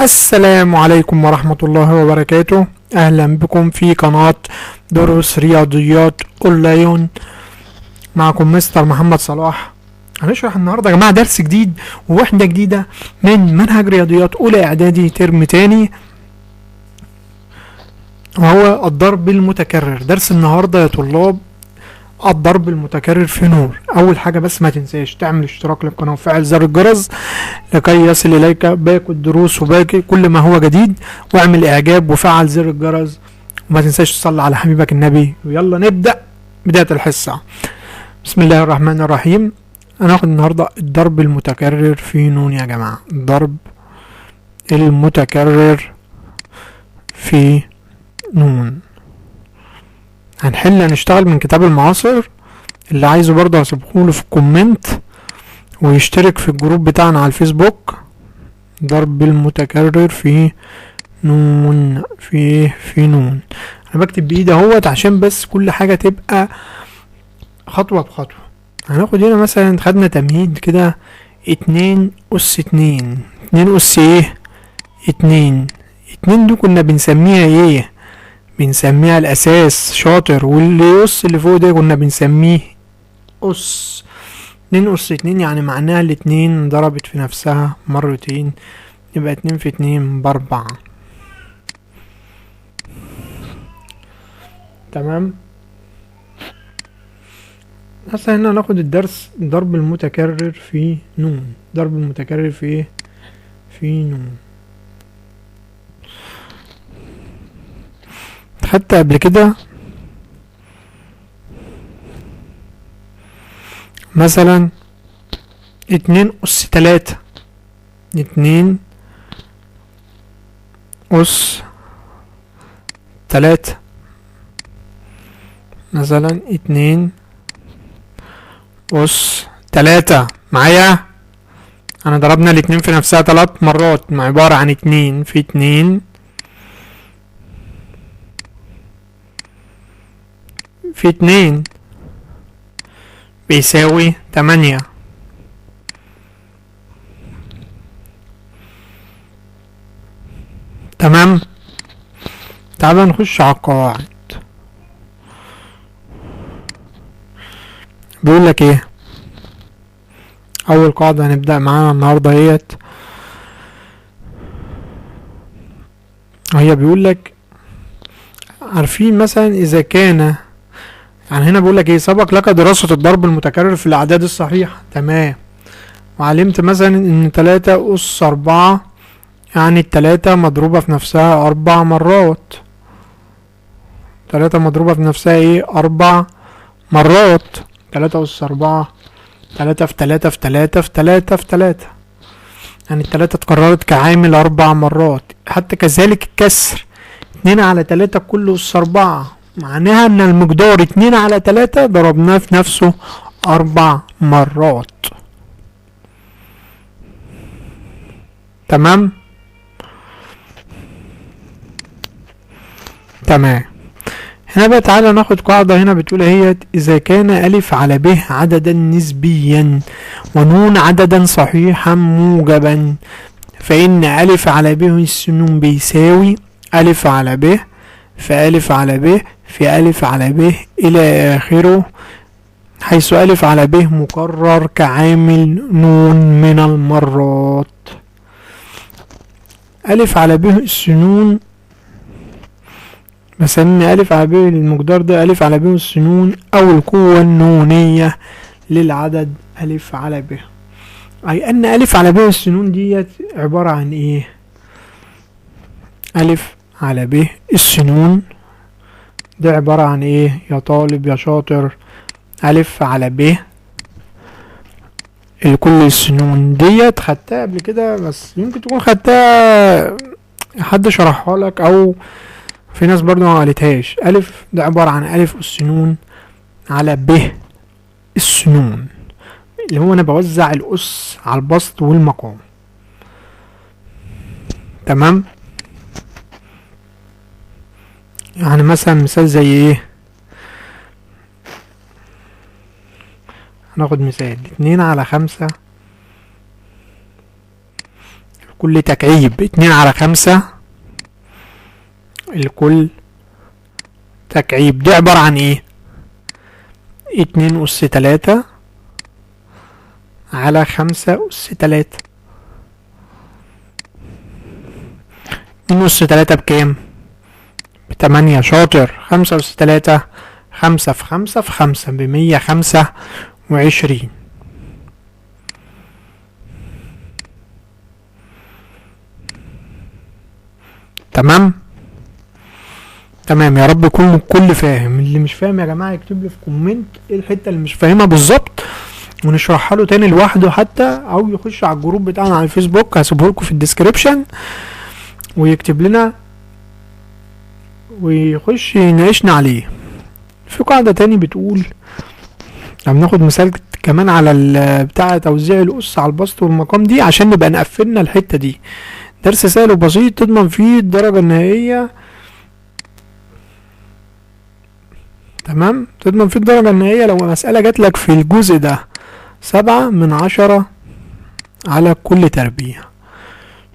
السلام عليكم ورحمة الله وبركاته. أهلا بكم في قناة دروس رياضيات أونلاين. معكم مستر محمد صلاح. هنشرح النهاردة يا جماعة درس جديد ووحدة جديدة من منهج رياضيات أولى إعدادي ترم تاني، وهو الضرب المتكرر. درس النهاردة يا طلاب الضرب المتكرر في نور. اول حاجة بس ما تنساش تعمل اشتراك للقناة وفعل زر الجرس لكي يصل اليك باقي الدروس وباقي كل ما هو جديد، واعمل اعجاب وفعل زر الجرس، وما تنساش تصلي على حبيبك النبي. ويلا نبدأ بداية الحصة. بسم الله الرحمن الرحيم. هناخد النهاردة الضرب المتكرر في نون يا جماعة. الضرب المتكرر في نون. هنشتغل من كتاب المعاصر. اللي عايزه برضه هسيبهوله في الكومنت، ويشترك في الجروب بتاعنا على الفيسبوك. ضرب المتكرر في نون في نون. انا بكتب بايدي اهوت عشان بس كل حاجة تبقى خطوة بخطوة. هناخد هنا مثلا خدنا تمهيد كده 2 أس 2. 2 أس ايه؟ 2 دي كنا بنسميها ايه؟ بنسميها الاساس. شاطر. واللي يقص اللي فوق ده كنا بنسميه اس. 2 أس 2 يعني معناها الاتنين ضربت في نفسها مرتين، يبقى 2 في 2 ب4. تمام. هسه هنا هناخد الدرس ضرب المتكرر في نون. ضرب المتكرر في ايه؟ في نون. خدت قبل كده مثلا 2 أس 3. 2 أس 3 مثلا 2 أس 3 معايا. انا ضربنا الاتنين في نفسها 3 مرات، عبارة عن 2 في 2 بيساوي 8. تمام. تعالى نخش على القواعد. بيقول لك ايه؟ اول قاعدة هنبدأ معانا النهاردة هي بيقول لك عارفين مثلا اذا كان، يعني هنا بيقول لك ايه؟ سبق لك دراسة الضرب المتكرر في الاعداد الصحيحة. تمام. وعلمت مثلا ان 3 أس 4 يعني 3 مضروبة في نفسها 4 مرات. 3 مضروبة في نفسها ايه؟ 4 مرات. 3 أس 4 3 في 3 يعني 3 اتكررت كعامل 4 مرات. حتى كذلك الكسر 2/3 كل أس 4، معناها ان المقدار 2/3 ضربناه في نفسه 4 مرات. تمام. هنا بقى تعالى ناخد قاعدة هنا بتقول إذا كان ألف على ب عددا نسبيا ونون عددا صحيحا موجبا، فإن ألف على ب السنون بيساوي ألف على ب في ألف على ب في ألف على ب إلى آخره، حيث ألف على ب مكرر كعامل نون من المرات. ألف على ب السنون بسمي ألف على ب المقدار ده ألف على ب السنون أو القوة النونية للعدد ألف على ب. أي أن ألف على ب السنون ديت عبارة عن إيه؟ ألف على ب السنون ده عبارة عن إيه يا طالب يا شاطر؟ ألف على ب الكل السنون ديت خدتها قبل كده، بس يمكن تكون خدتها حد شرحها لك، أو في ناس برضو ما قالتهاش. ألف ده عبارة عن ألف السنون على ب السنون، اللي هو أنا بوزع الأس على البسط والمقام. تمام. يعني مثلا مثال زي ايه؟ هناخد مثال 2/5 الكل تكعيب. 2/5 الكل تكعيب. دي عبارة عن ايه؟ 2 أس 3 على 5 أس 3. 2 أس 3 بكام؟ ب8. شاطر. 5 أس 3 5 في 5 في 5 ب125. تمام. تمام. يا رب يكون الكل فاهم. اللي مش فاهم يا جماعه يكتب لي في كومنت ايه الحته اللي مش فاهمها بالظبط، ونشرحها له تاني لوحده حتى، او يخش على الجروب بتاعنا على الفيسبوك، هسيبه لكم في الديسكريبشن، ويكتب لنا ويخش يناقشنا عليه. في قاعده تاني بتقول، بناخد مثال كمان على بتاع توزيع الأس على البسط والمقام دي عشان نبقى نقفلنا الحته دي. درس سهل وبسيط تضمن فيه الدرجه النهائيه. تمام. تضمن فيه الدرجة النهائية لو مسألة جاتلك في الجزء ده 7/10 على كل تربيع.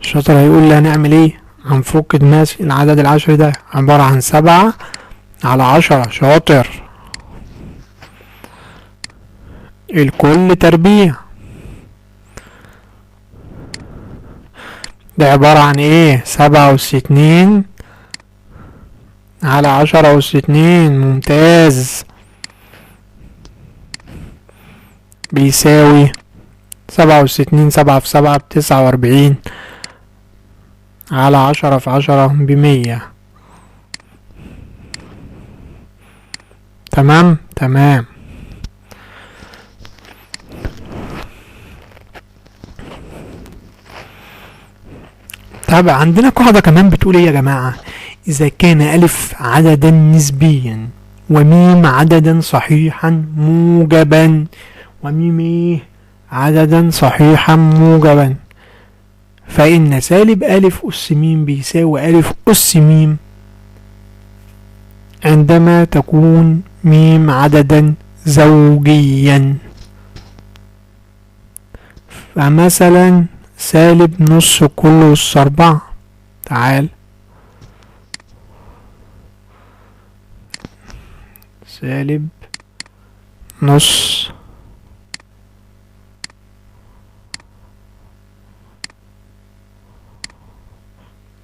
الشاطر هيقول لي هنعمل ايه؟ هنفك دماغ العدد العشري ده عبارة عن 7/10. شاطر. الكل تربيع ده عبارة عن ايه؟ 7 أس 2 على 10 أس 2. ممتاز. بيساوي 7 أس 2. 7 في 7 ب49 على 10 في 10 ب100. تمام. تمام. طب عندنا قاعدة كمان بتقول ايه يا جماعة؟ إذا كان ألف عددا نسبيا وميم عددا صحيحا موجبا، وميم ايه؟ عددا صحيحا موجبا، فإن سالب ألف أس ميم بيساوي ألف أس ميم عندما تكون ميم عددا زوجيا. فمثلا سالب نص كل أس 4. تعال سالب نص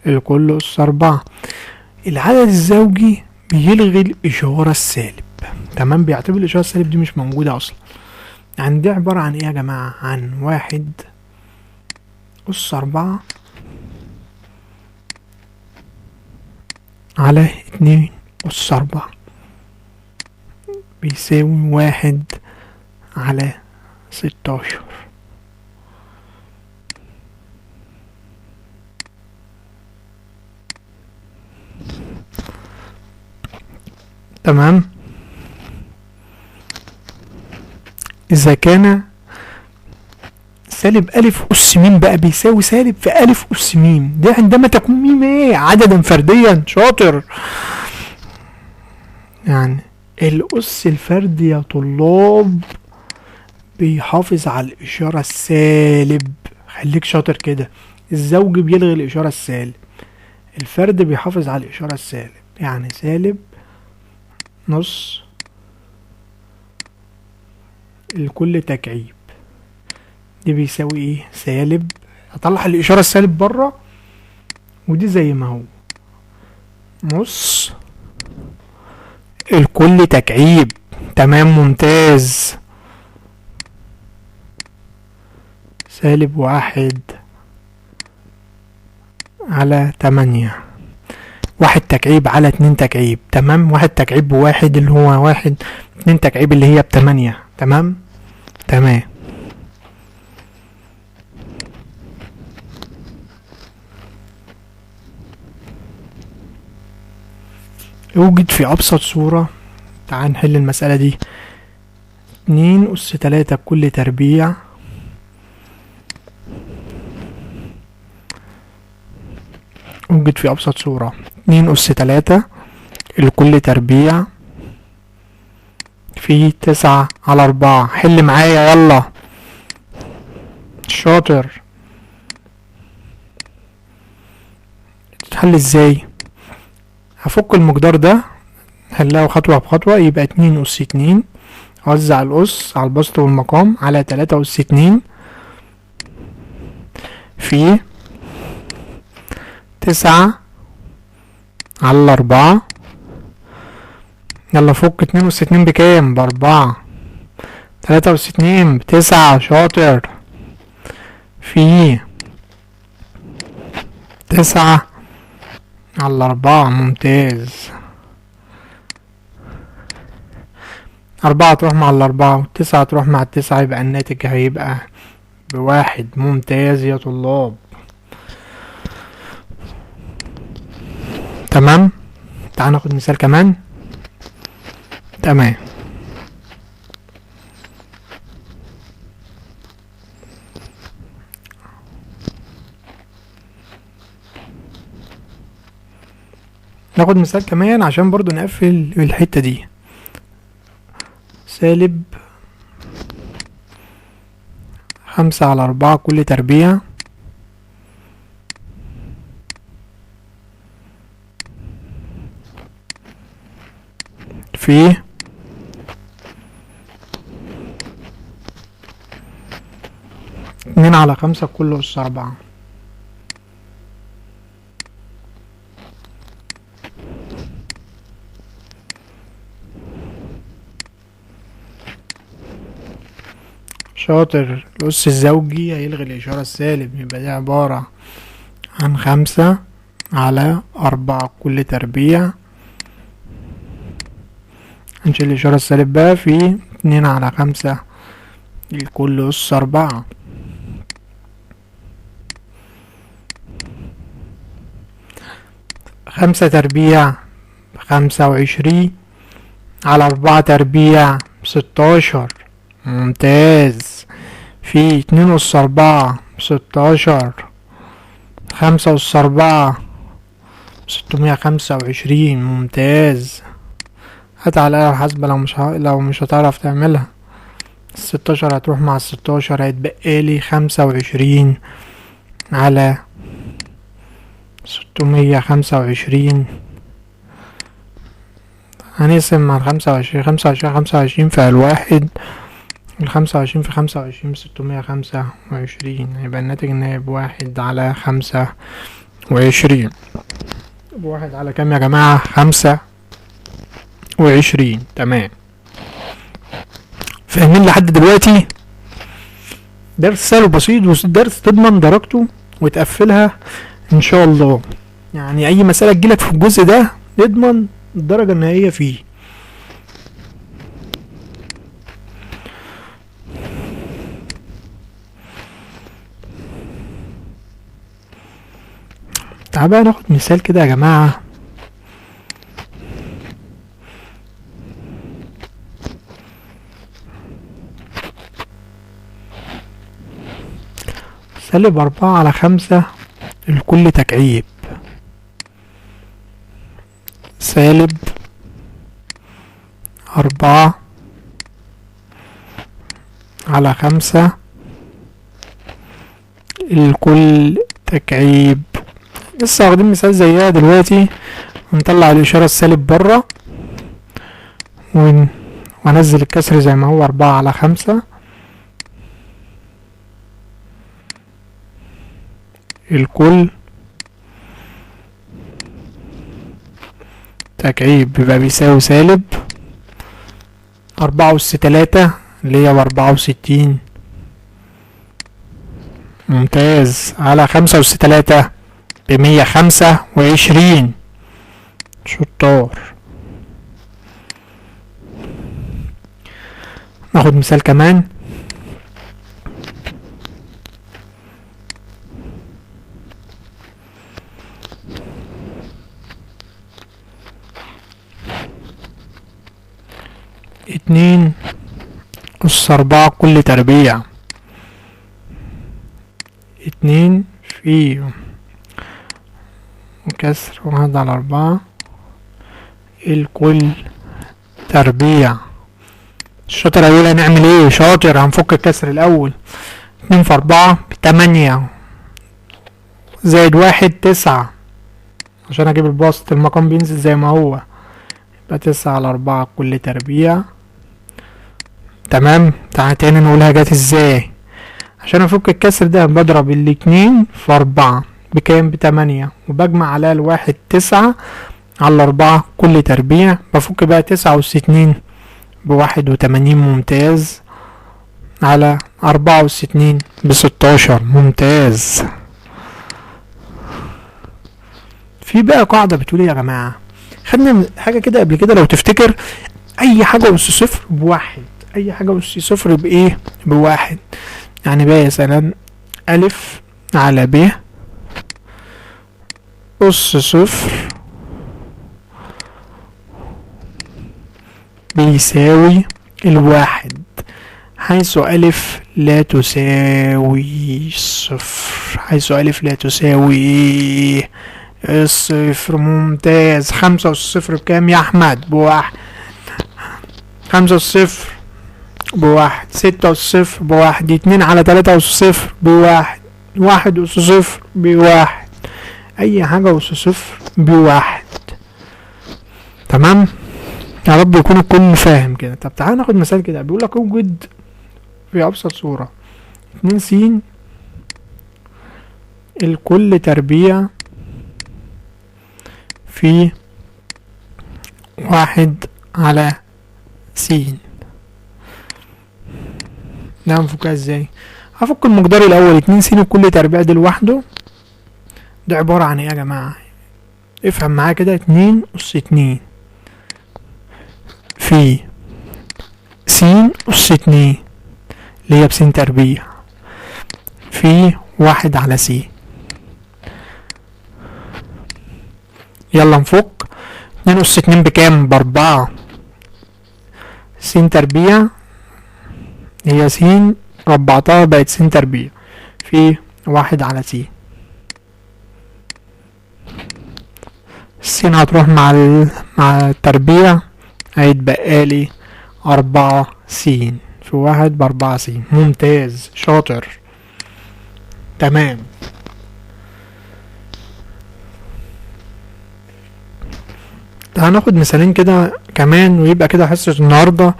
الكل أس 4. العدد الزوجي بيلغي الإشارة السالب. تمام. بيعتبر الإشارة السالب دي مش موجودة أصلا. يعني دي عبارة عن إيه يا جماعة؟ عن 1/4 على 2/4 بيساوي 1/16. تمام. إذا كان سالب ألف أس ميم بقى بيساوي سالب في ألف أس ميم، ده عندما تكون ميم ايه؟ عددا فرديا. شاطر. يعني الأس الفردي يا طلاب بيحافظ على الإشارة السالب. خليك شاطر كده. الزوج بيلغي الإشارة السالب، الفرد بيحافظ على الإشارة السالب. يعني سالب نص الكل تكعيب دي بيساوي ايه؟ سالب. اطلع الاشاره السالب بره، ودي زي ما هو نص الكل تكعيب. تمام. ممتاز. سالب 1/8. 1 تكعيب على 2 تكعيب. تمام. 1 تكعيب ب1 اللي هو 1. 2 تكعيب اللي هي ب8. تمام. تمام. يوجد في أبسط صورة. تعال نحل المسألة دي. 2 أس 3 كل تربيع يوجد في أبسط صورة 2 أس 3 الكل تربيع في 9/4. حل معايا يلا. شاطر. حل ازاي؟ هفك المقدار ده، هنلاقيه خطوة بخطوة. يبقى 2 أس 2، أوزع الأس على البسط والمقام على 3 أس 2 في 9/4. يلا فك 2 أس 2 بكام؟ ب4. 3 أس 2 ب9. شاطر. في 9/4. ممتاز. 4 تروح مع ال4 و9 تروح مع ال9، يبقى الناتج هيبقى ب1. ممتاز يا طلاب. تمام. تعال ناخد مثال كمان. تمام. ناخد مثال كمان عشان برضو نقفل الحتة دي. -5/4 كل تربيع في 2/5 كل أس 4. شاطر. الأس الزوجي هيلغي الإشارة السالب، يبقى دي عبارة عن 5/4 كل تربيع. هنشيل الإشارة السالب بقى في 2/5 لكل أس 4. 5 تربيع ب25/4 تربيع ب16. ممتاز. في 2 أس 4 ب16. 5 أس 4 ب625. ممتاز. هات على الآلة الحاسبة لو مش هتعرف تعملها. 16 هتروح مع 16، هيتبقالي 25/625. هنقسم مع 25 في ال1. 25 في 25 ب625. هيبقى الناتج النهائي ب1/25. ب1 على كام يا جماعة؟ 25. تمام. فاهمين لحد دلوقتي؟ درس سهل وبسيط، ودرس تضمن درجته وتقفلها ان شاء الله. يعني اي مسألة تجيلك في الجزء ده اضمن الدرجة النهائية فيه. تعال بقى ناخد مثال كده يا جماعة. -4/5 الكل تكعيب. -4/5 الكل تكعيب. لسه واخدين مثال زيها دلوقتي. ونطلع الإشارة السالب برا وانزل الكسر زي ما هو. 4/5 الكل تكعيب، بيبقى بيساوي -4 أس 3 اللي هي ب64. ممتاز. على 5 أس 3 ب125. شطار. ناخد مثال كمان. اتنين أس 4 كل تربيع. 2 في كسر 1/4 الكل تربيع. الشاطر هيقول هنعمل ايه؟ شاطر. هنفك الكسر الأول. 2 في 4 ب8 زائد 1 9. عشان اجيب البسط المقام بينزل زي ما هو، يبقى 9/4 كل تربيع. تمام. تعالى تاني نقولها جت ازاي. عشان افك الكسر ده بضرب الاتنين في 4 بكام؟ ب8، وبجمع عليها الواحد 9/4 كل تربيع. بفك بقى 9 أس 2 ب81. ممتاز. على 4 أس 2 ب16. ممتاز. في بقى قاعدة بتقول يا جماعة، خدنا حاجة كده قبل كده لو تفتكر، أي حاجة أس صفر بواحد، أي حاجة أس صفر بإيه؟ بواحد. يعني بقى مثلا ألف على ب أس صفر بيساوي الواحد، حيث ألف لا تساوي صفر، حيث ألف لا تساوي الصفر. ممتاز. 5 أس صفر بكام يا أحمد؟ بواحد. 5 أس صفر بواحد. 6 أس صفر بواحد. 2/3 أس صفر بواحد. 1 أس صفر بواحد. أي حاجة أس صفر بواحد. تمام. يا رب يكون الكل فاهم كده. طب تعالى ناخد مثال كده. بيقولك اوجد في أبسط صورة 2 س الكل تربيع في 1/س. ده هنفكها ازاي؟ هفك المقدار الأول. 2 س الكل تربيع ده لوحده، ده عبارة عن ايه يا جماعة؟ افهم معايا كده. 2 أس 2 في س أس 2 اللي هي ب س تربيع في 1/س. يلا نفك. 2 أس 2 بكام؟ ب4. س تربيع هي س ربعتها بقت س تربيع في 1/س. السين هتروح مع التربيع، هيتبقى لي 4 س في 1 ب4 س. ممتاز. شاطر. تمام. هناخد مثالين كده كمان ويبقى كده حصة النهاردة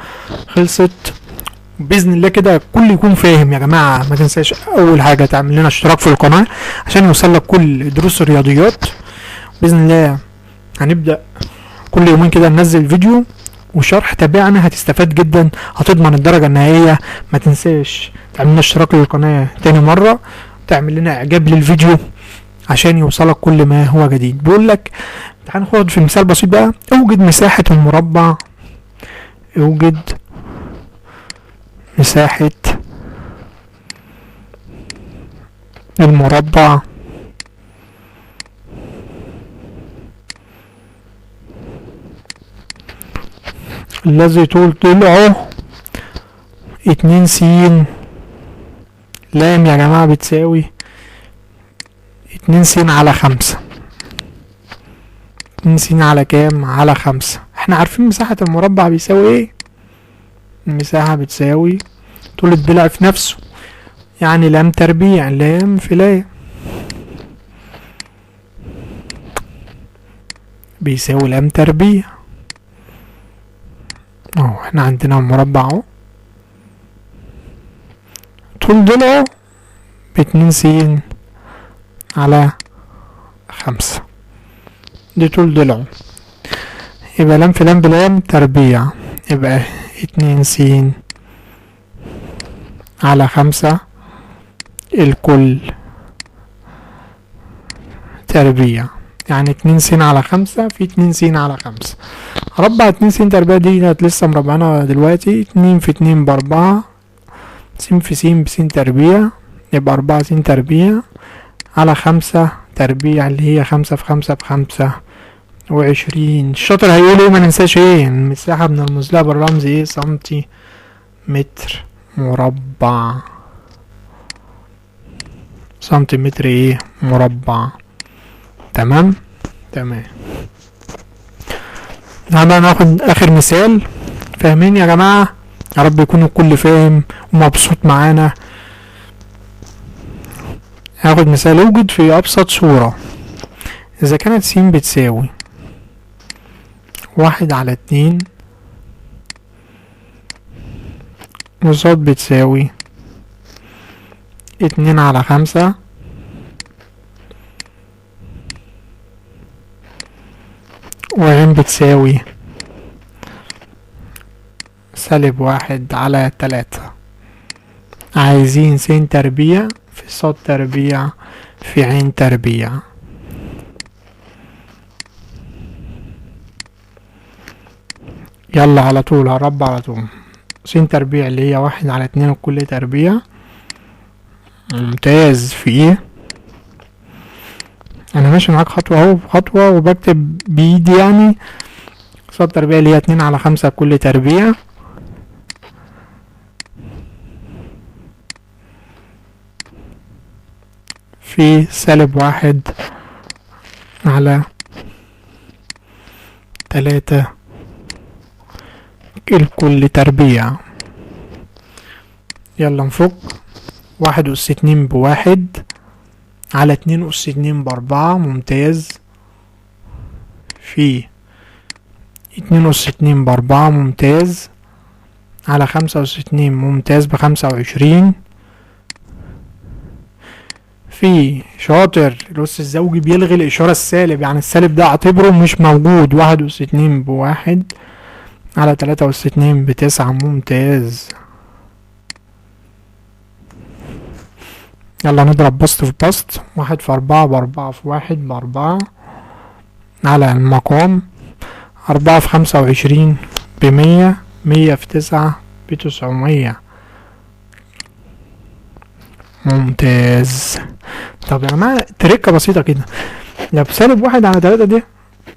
خلصت بإذن الله. كده الكل يكون فاهم يا جماعة. ما تنساش أول حاجة تعمل لنا اشتراك في القناة عشان يوصلك كل دروس الرياضيات بإذن الله. هنبدأ كل يومين كده ننزل فيديو وشرح. تابعنا هتستفاد جدا، هتضمن الدرجة النهائية. ما تنساش تعمل لنا اشتراك للقناة تاني مرة، تعمل لنا اعجاب للفيديو عشان يوصلك كل ما هو جديد. بيقول لك تعال ناخد في مثال بسيط بقى. اوجد مساحة المربع، اوجد مساحة المربع الذي طول ضلعه 2 س لام يا جماعة بتساوي 2 س على 5. 2 س على كام؟ على 5. احنا عارفين مساحة المربع بيساوي ايه؟ المساحة بتساوي طول الضلع في نفسه، يعني لام تربيع لام في لام بيساوي لام تربيع. اهو احنا عندنا المربع اهو طول ضلعه ب2 س على 5. دي طول ضلعه، يبقى لام في لام بلام تربيع، يبقى 2 س على 5 الكل تربيع، يعني 2 س على 5 في 2 س على 5. هربع 2 س تربيع دي لسه مربعنا دلوقتي. 2 في 2 ب4 س في س بس تربيع، يبقى 4 س تربيع على 5 تربيع اللي هي 5 في 5 ب25. الشاطر هيقول ايه؟ ما ننساش ايه؟ المساحة بنرمز لها بالرمز ايه؟ سنتي متر مربع. سنتيمتر ايه؟ مربع. تمام. تمام. هنبقى ناخد اخر مثال. فاهمين يا جماعة؟ يا رب يكون الكل فاهم ومبسوط معانا. هاخد مثال. اوجد في ابسط صورة إذا كانت س بتساوي 1/2 وص بتساوي 2/5 وع بتساوي -1/3. عايزين س تربيع في ص تربيع في ع تربيع. يلا على طول هربع على طول. س تربيع اللي هي 1/2 كل تربيع. ممتاز. في ايه؟ انا ماشي معاك خطوة اهو بخطوة وبكتب بايدي يعني. ص تربيع اللي هي 2/5 كل تربيع في -1/3 الكل تربيع. يلا نفك. 1/2 ب1 على 2/2 ب4. ممتاز. في 2/2 ب4. ممتاز. على 5/2 ممتاز ب25. في شاطر. الأس الزوجي بيلغي الإشارة السالب، يعني السالب ده اعتبره مش موجود. 1/2 ب1 على 3/2 ب9. ممتاز. يلا نضرب بسط في بسط. 1/4 ب4 في 1 ب4 على المقام. 4 في 25 ب100. 100 في 9 ب900. ممتاز. طب يا جماعة تركة بسيطة كده. لو -1/3 دي،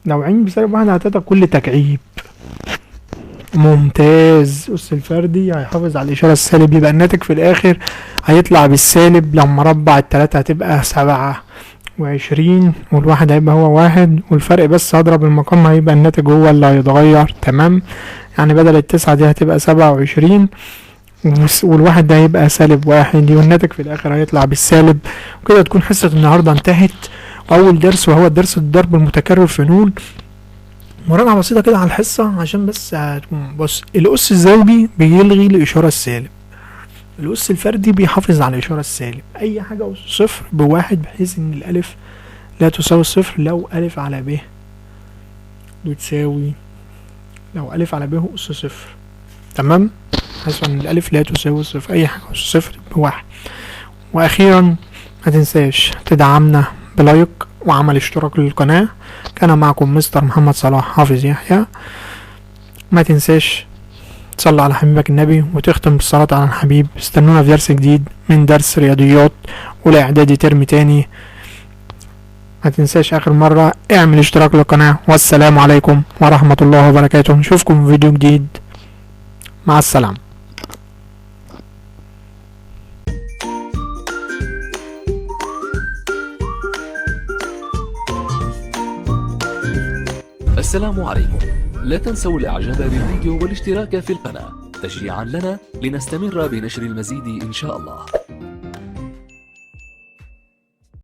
لو ع ب-1/3 كل تكعيب. ممتاز. أس الفردي هيحافظ على الإشارة السالب، يبقى الناتج في الآخر هيطلع بالسالب. لما ربع ال3 هتبقى 27 والواحد هيبقى هو 1 والفرق بس هضرب المقام هيبقى الناتج هو اللي هيتغير. تمام. يعني بدل ال9 دي هتبقى 27 والواحد ده هيبقى -1 والناتج في الآخر هيطلع بالسالب. وكده تكون حصة النهاردة انتهت. أول درس وهو درس الضرب المتكرر في نون. مراجعة بسيطة كده على الحصة عشان بس هتكون. بص، الأس الزوجي بيلغي الإشارة السالب. الأس الفردي بيحافظ على الإشارة السالب. أي حاجة أس صفر ب1 بحيث إن الألف لا تساوي الصفر لو ألف على ب بتساوي، لو ألف على ب أس صفر. تمام. حيث إن الألف لا تساوي الصفر. أي حاجة أس صفر ب1. وأخيرا ما تنساش تدعمنا بلايك وعمل اشتراك للقناة. كان معكم مستر محمد صلاح حافظ يحيى. ما تنساش تصلي على حبيبك النبي وتختم بالصلاة على الحبيب. استنونا في درس جديد من درس رياضيات أولى إعدادي ترم تاني. ما تنساش آخر مرة اعمل اشتراك للقناة. والسلام عليكم ورحمة الله وبركاته. نشوفكم في فيديو جديد. مع السلامة. السلام عليكم. لا تنسوا الاعجاب بالفيديو والاشتراك في القناة تشجيعا لنا لنستمر بنشر المزيد ان شاء الله.